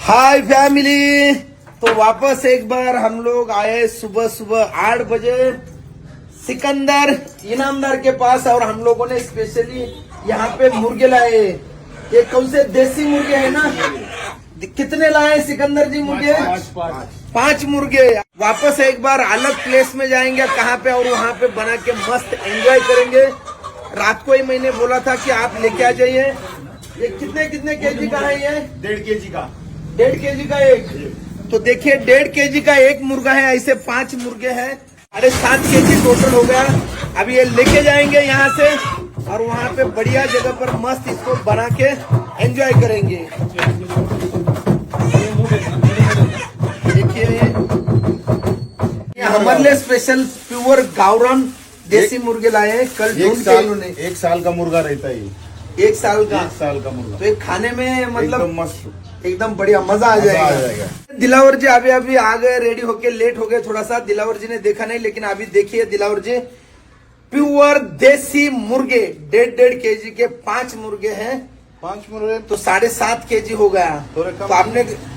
हाय family. तो वापस एक बार हम लोग आए सुबह सुबह 8 बजे सिकंदर इनामदार के पास, और हम लोगों ने स्पेशली यहाँ पे मुर्गे लाए। ये कौन से देसी मुर्गे हैं ना? कितने लाए सिकंदर जी मुर्गे? पांच मुर्गे। वापस एक बार अलग प्लेस में जाएंगे कहाँ पे, और वहाँ पे बना के मस्त एंजॉय करेंगे। रात को ही मैंने बोला था कि आप लेके आ जाइए। ये कितने कितने केजी का है? ये 1.5 kg का। 1.5 kg का एक। तो देखिए 1.5 kg का एक मुर्गा है, ऐसे 5 मुर्गे हैं, 7.5 kg टोटल हो गया। अभी ये लेके जाएंगे यहाँ से, और वहाँ पे बढ़िया जगह पर मस्त इसको बना के एंजॉय करेंगे। देखिए ये हमारे लिए स्पेशल प्योर गावरान देसी मुर्गे लाए हैं। कल ढूंढ के इन्होंने। 1 साल का मुर्गा रहता है ये। 1 साल का? 1 साल का मुर्गा। तो ये खाने में मतलब एकदम मस्त, एकदम बढ़िया मजा आ जाएगा। दिलावर जी अभी अभी आ गए, रेडी होके। लेट हो गए थोड़ा सा, दिलावर जी ने देखा नहीं, लेकिन अभी देखिए दिलावर जी प्योर देसी मुर्गे 1.5 kg के 5 मुर्गे हैं। 5 मुर्गे तो 7.5 kg हो गया। थोड़े तो कम।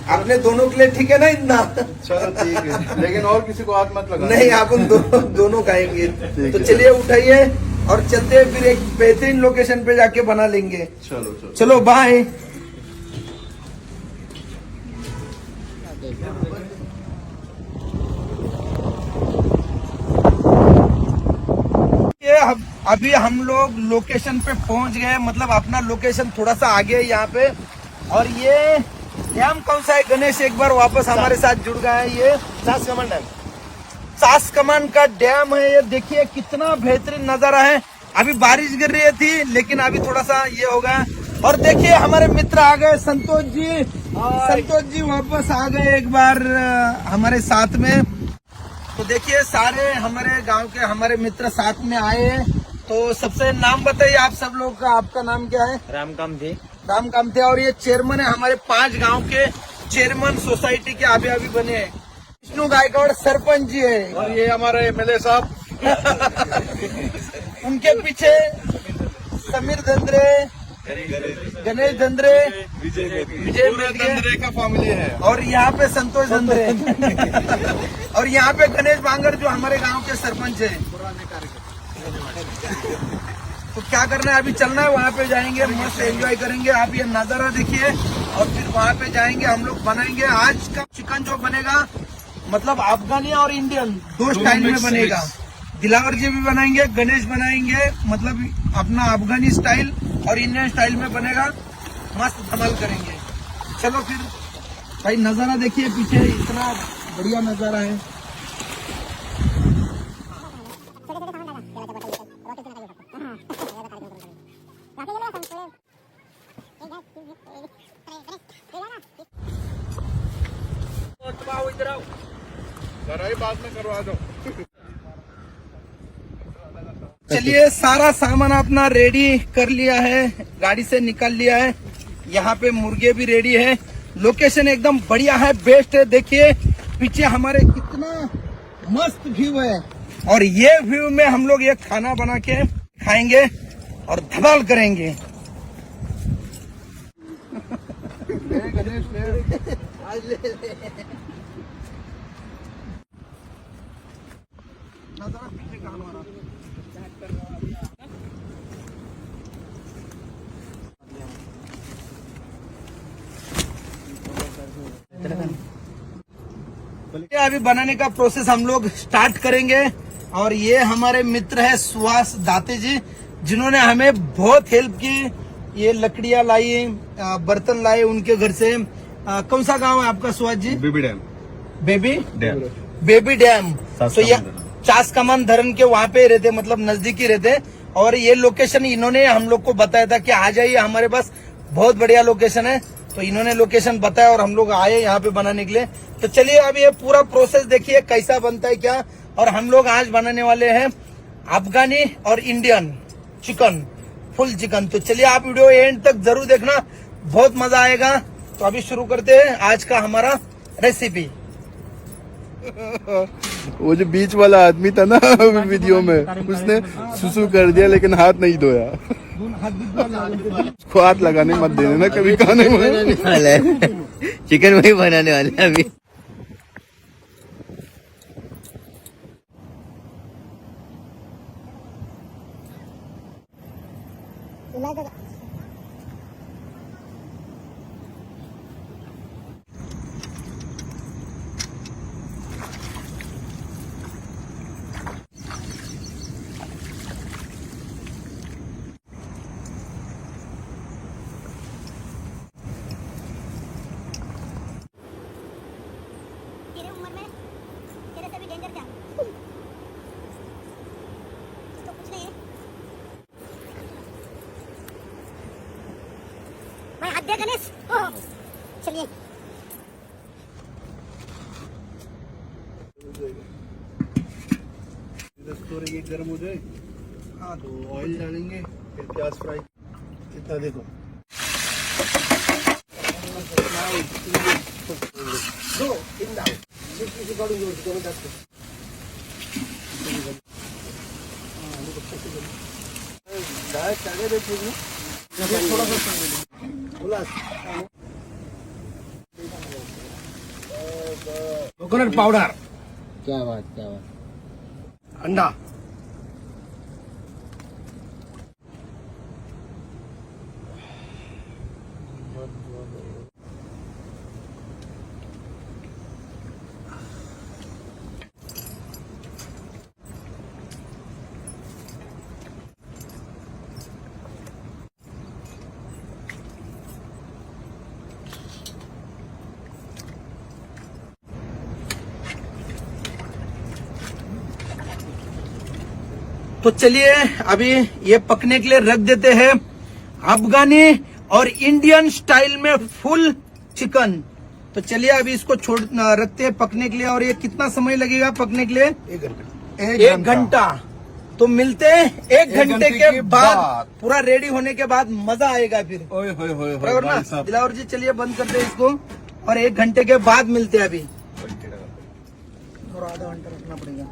आपने दोनों के लिए ठीक है ना इतना? चलो ठीक है, लेकिन और किसी को हाथ मत लगा। नहीं, अपन दोनों खाएंगे। तो है। चलिए उठाइए और चलते हैं, फिर एक बेहतरीन लोकेशन पे जाके बना लेंगे। चलो चलो बाय। अभी हम लोग लोकेशन पे पहुंच गए, मतलब अपना लोकेशन थोड़ा सा आगे है यहाँ पे। और ये डैम कौन सा है गणेश? एक बार वापस हमारे साथ जुड़ गया है। ये सास कमान डैम। सास कमान का डैम है। ये देखिए कितना बेहतरीन नजारा है। अभी बारिश गिर रही थी, लेकिन अभी थोड़ा सा ये हो गया। और देखिए हमारे मित्र आ गए, संतोष जी। संतोष जी वापस आ गए एक बार हमारे साथ में। तो देखिए सारे हमारे गांव के हमारे मित्र साथ में आए हैं। तो सबसे नाम बताइए आप सब लोग का। आपका नाम क्या है? राम कामथे। राम कामथे। और ये चेयरमैन है हमारे 5 गांव के चेयरमैन सोसाइटी के अभी अभी बने हैं। विष्णु गायकवाड़ सरपंच जी है। और ये हमारे MLA साहब। उनके पीछे समीर धंद्रे, गणेश धंद्रे, विजय मेघे का फैमिली है। और यहाँ पे संतोष धंद्रे और यहाँ पे गणेश बांगर जो हमारे गांव के सरपंच है। तो क्या करना है, अभी चलना है, वहाँ पे जाएंगे, मस्त एंजॉय करेंगे। आप ये नजारा देखिए, और फिर वहाँ पे जाएंगे, हम लोग बनाएंगे। आज का चिकन जो बनेगा, मतलब अफगानी और इंडियन 2 स्टाइल में बनेगा। दिलावर जी भी बनाएंगे, गणेश बनाएंगे, मतलब अपना अफगानी स्टाइल और इंडियन स्टाइल में बनेगा। मस्त धमाल करेंगे। चलो फिर भाई, नजारा देखिए पीछे, इतना बढ़िया नजारा है। जरा ही बाद में करवा दो। चलिए सारा सामान अपना रेडी कर लिया है, गाड़ी से निकाल लिया है। यहाँ पे मुर्गे भी रेडी है। लोकेशन एकदम बढ़िया है, बेस्ट है। देखिए पीछे हमारे कितना मस्त व्यू है, और ये व्यू में हम लोग ये खाना बना के खाएंगे और धमाल करेंगे। अभी बनाने का प्रोसेस हम लोग स्टार्ट करेंगे। और ये हमारे मित्र है सुहास दाते जी, जिन्होंने हमें बहुत हेल्प की। ये लकड़ियां लाई, बर्तन लाए उनके घर से। कौन सा गांव है आपका Suhas ji? Baby dam. Baby dam. तो ये चास कमान धरन के वहाँ पे रहते, मतलब नजदीकी रहते। और ये लोकेशन इन्होंने हम लोग को बताया था कि आ जाइए हमारे पास, बहुत बढ़िया लोकेशन है। तो इन्होंने लोकेशन बताया और हम लोग आए यहाँ पे बनाने के लिए। तो चलिए अब ये पूरा प्रोसेस देखिए कैसा बनता है क्या। और हम लोग आज बनाने वाले हैं अफगानी और इंडियन चिकन, फुल चिकन। तो चलिए आप वीडियो एंड तक जरूर देखना, बहुत मजा आएगा। तो अभी शुरू करते हैं आज का हमारा रेसिपी। वो जो बीच वाला आदमी था ना वीडियो में, उसने सुसु कर दिया लेकिन हाथ नहीं धोया। उसको हाथ लगाने मत देना ना कभी खाने में। चिकन वही बनाने वाले हैं अभी। तेरे उम्र में तेरे से भी डेंजर क्या तो कुछ नहीं है भाई हाथ दे गणेश ओह चलिए थोड़ी ये गर्म हो जाए, हाँ तो ऑयल डालेंगे, फिर प्याज फ्राई। कितना देखो कोकोनट पाउडर, क्या बात। अंडा, तो चलिए अभी ये पकने के लिए रख देते हैं अफगानी और इंडियन स्टाइल में फुल चिकन। तो चलिए अभी इसको छोड़ रखते हैं पकने के लिए। और ये कितना समय लगेगा पकने के लिए? 1 घंटा। 1 घंटा। तो मिलते हैं 1 घंटे के बाद, पूरा रेडी होने के बाद मजा आएगा फिर। ओए होए होए बराबर ना दिलावर जी? चलिए बंद करते हैं इसको और 1 घंटे के बाद मिलते हैं अभी। और आधा घंटा रखना पड़ेगा।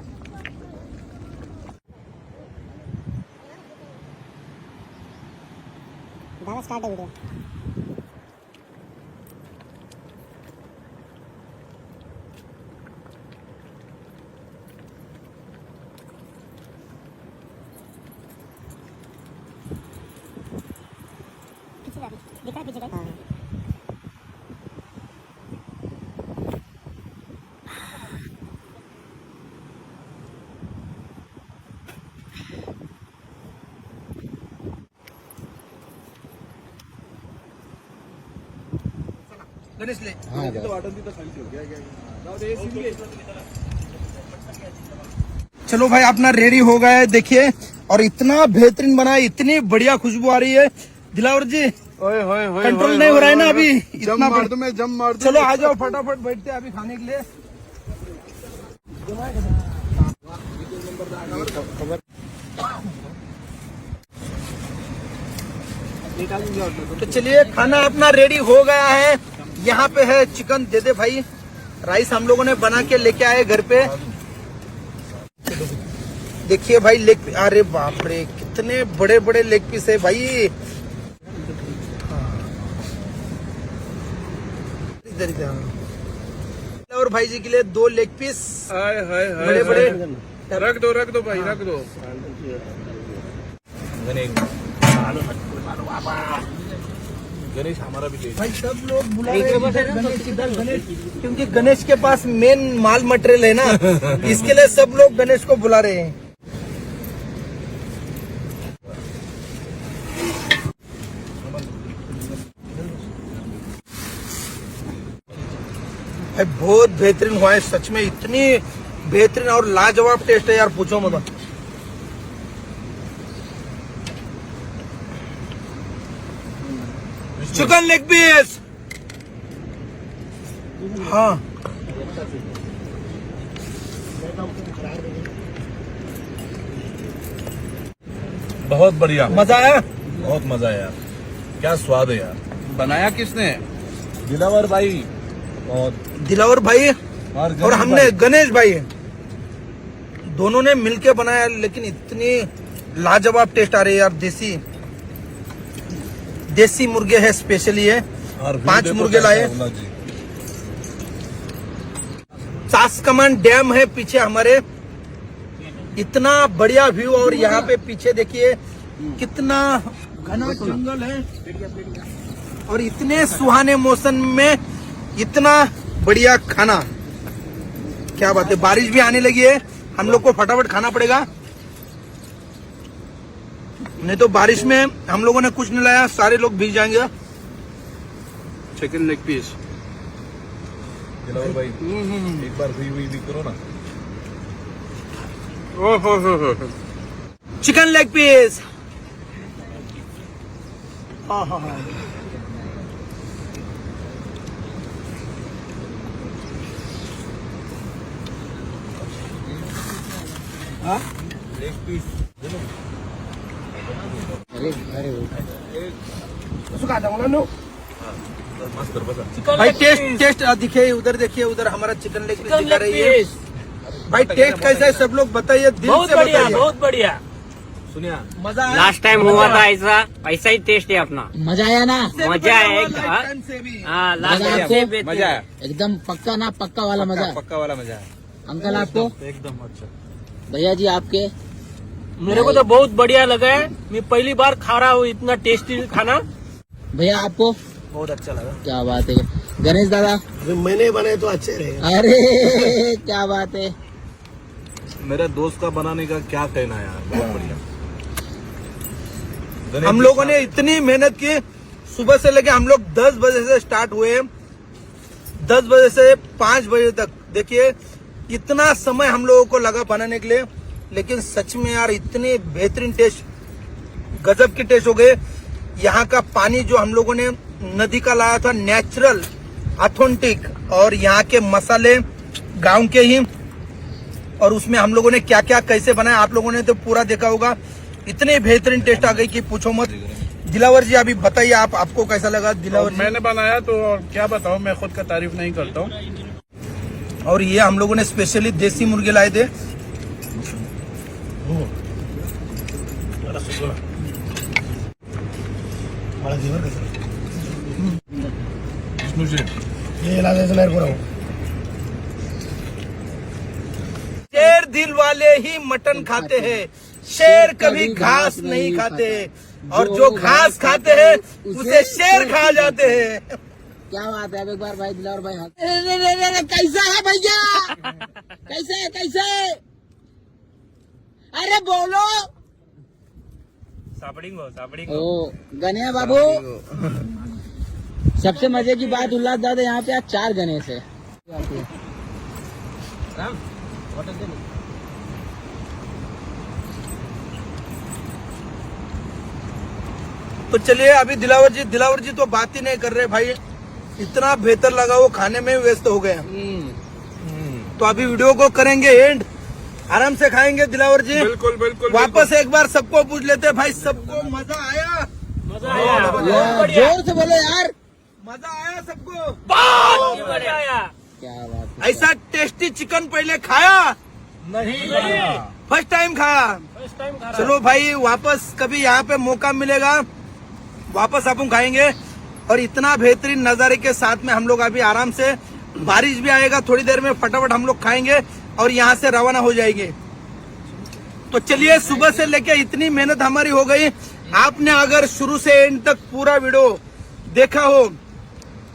दादा स्टार्ट है वीडियो पीछे जा दिख रहा है पीछे का गणेश ले। चलो भाई अपना रेडी हो गया है देखिए। और इतना बेहतरीन बना है, इतनी बढ़िया खुशबू आ रही है दिलावर जी। ओए होए होए कंट्रोल नहीं हो रहा है ना अभी। जम मार दो, मैं जम मार दूं। चलो आ जाओ फटाफट बैठते हैं अभी खाने के लिए। तो चलिए खाना अपना रेडी हो गया है। यहाँ पे है चिकन, दे दे भाई। राइस हम लोगों ने बना के लेके आए घर पे। देखिए भाई लेग पीस, अरे बाप रे कितने बड़े बड़े लेग पीस है भाई। इधर इधर। और भाई जी के लिए 2 लेग पीस बड़े बड़े। रख दो भाई, रख दो। गणेश हमारा भी भाई सब लोग बुला रहे हैं गणेश, इधर गणेश, क्योंकि गणेश के पास मेन माल मटेरियल है ना, इसके लिए सब लोग गणेश को बुला रहे हैं। भाई बहुत बेहतरीन हुआ है सच में, इतनी बेहतरीन और लाजवाब टेस्ट है यार, पूछो मत। चिकन लेग पीस, हाँ बहुत बढ़िया, मजा आया। बहुत मजा है यार, क्या स्वाद है यार। बनाया किसने? दिलावर भाई। और दिलावर भाई और हमने गणेश भाई, दोनों ने मिलके बनाया, लेकिन इतनी लाजवाब टेस्ट आ रही है यार। देसी मुर्गे है स्पेशली है, 5 मुर्गे लाए। सासकमन डैम है पीछे हमारे, इतना बढ़िया व्यू। और यहाँ पे पीछे देखिए कितना घना जंगल है, और इतने सुहाने मौसम में इतना बढ़िया खाना, क्या बात है। बारिश भी आने लगी है, हम लोग को फटाफट खाना पड़ेगा, नहीं तो बारिश में हम लोगों ने कुछ नहीं लाया, सारे लोग भीग जाएंगे। चिकन लेग पीस, दिलावर भाई एक बार भी करो ना। ओहो, चिकन लेग पीस, हाँ। लेग पीस अरे अरे मस्त बसा। भाई टेस्ट दिखे, उधर देखिए, उधर हमारा चिकन लेग पीस दिखा रही है। भाई टेस्ट कैसा है सब लोग बताइए, दिल से बताइए। बहुत बढ़िया। सुनिया मजा आया? लास्ट टाइम हुआ था ऐसा ही टेस्ट है अपना। मजा आया ना? मजा है टाइम से भी। हाँ, लास्ट मजा टाइम आपको? से बेहतर। मजा आया, एकदम पक्का ना? पक्का वाला मजा? पक्का वाला मजा है अंकल आपको? एकदम अच्छा। भैया जी आपके? मेरे को तो बहुत बढ़िया लगा है, मैं पहली बार खा रहा हूँ इतना टेस्टी खाना। भैया आपको? बहुत अच्छा लगा। क्या बात है। गणेश दादा? मैंने बनाए तो अच्छे रहे। अरे क्या बात है। मेरे दोस्त का बनाने का क्या कहना है यार, बहुत बढ़िया। हम लोगों ने इतनी मेहनत की, सुबह से लेके हम लोग 10 बजे से स्टार्ट हुए, 10 बजे से 5 बजे तक। देखिए इतना समय हम लोगों को लगा बनाने के लिए, लेकिन सच में यार इतने बेहतरीन टेस्ट, गजब के टेस्ट हो गए। यहाँ का पानी जो हम लोगों ने नदी का लाया था, नेचुरल ऑथेंटिक, और यहाँ के मसाले गांव के ही, और उसमें हम लोगों ने क्या क्या कैसे बनाया आप लोगों ने तो पूरा देखा होगा। इतने बेहतरीन टेस्ट आ गई कि पूछो मत। दिलावर जी अभी बताइए आपको कैसा लगा? दिलावर जी? मैंने बनाया तो क्या बताऊं, मैं खुद का तारीफ नहीं करता हूँ। और ये हम लोगों ने स्पेशली देसी मुर्गे लाए थे। शेर दिल वाले ही मटन खाते हैं, शेर कभी घास नहीं खाते, और जो घास खाते हैं उसे शेर खा जाते हैं। क्या बात है। अब एक बार भाई दिलावर भाई हाथ। कैसा है भैया? कैसे? अरे बोलो। सापड़िंग ओ गणेश बाबू, सबसे मजे की बात उल्लास दादा यहाँ पे आज 4 गणेश है। तो चलिए अभी दिलावर जी तो बात ही नहीं कर रहे भाई, इतना बेहतर लगा, वो खाने में व्यस्त हो गए। तो अभी वीडियो को करेंगे एंड, आराम से खाएंगे दिलावर जी। बिल्कुल वापस एक बार सबको पूछ लेते हैं, भाई सबको मजा आया? मजा आया, जोर से बोलो यार। मजा आया सबको? बहुत बढ़िया आया। क्या बात है। ऐसा टेस्टी चिकन पहले खाया नहीं, फर्स्ट टाइम खाया। फर्स्ट टाइम खा रहा। चलो भाई वापस कभी यहाँ पे मौका मिलेगा वापस अपन खाएंगे। और इतना बेहतरीन नजारे के साथ में हम लोग अभी आराम से, बारिश भी आएगा थोड़ी देर में, फटाफट हम लोग खाएंगे और यहाँ से रवाना हो जाएंगे। तो चलिए सुबह से लेके इतनी मेहनत हमारी हो गई। आपने अगर शुरू से एंड तक पूरा वीडियो देखा हो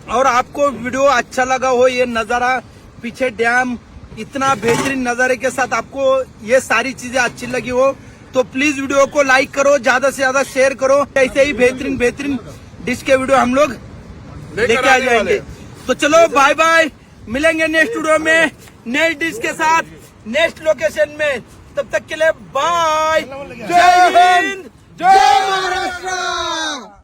और आपको वीडियो अच्छा लगा हो, ये नजारा पीछे डैम, इतना बेहतरीन नजारे के साथ आपको ये सारी चीजें अच्छी लगी हो, तो प्लीज वीडियो को लाइक करो, ज्यादा से ज्यादा शेयर करो। ऐसे ही बेहतरीन डिश के वीडियो हम लोग लेके आ जाएंगे। तो चलो बाय बाय, मिलेंगे नेक्स्ट वीडियो में नेक्स्ट डिश के साथ, नेक्स्ट लोकेशन में। तब तक के लिए बाय, जय हिंद, जय महाराष्ट्र।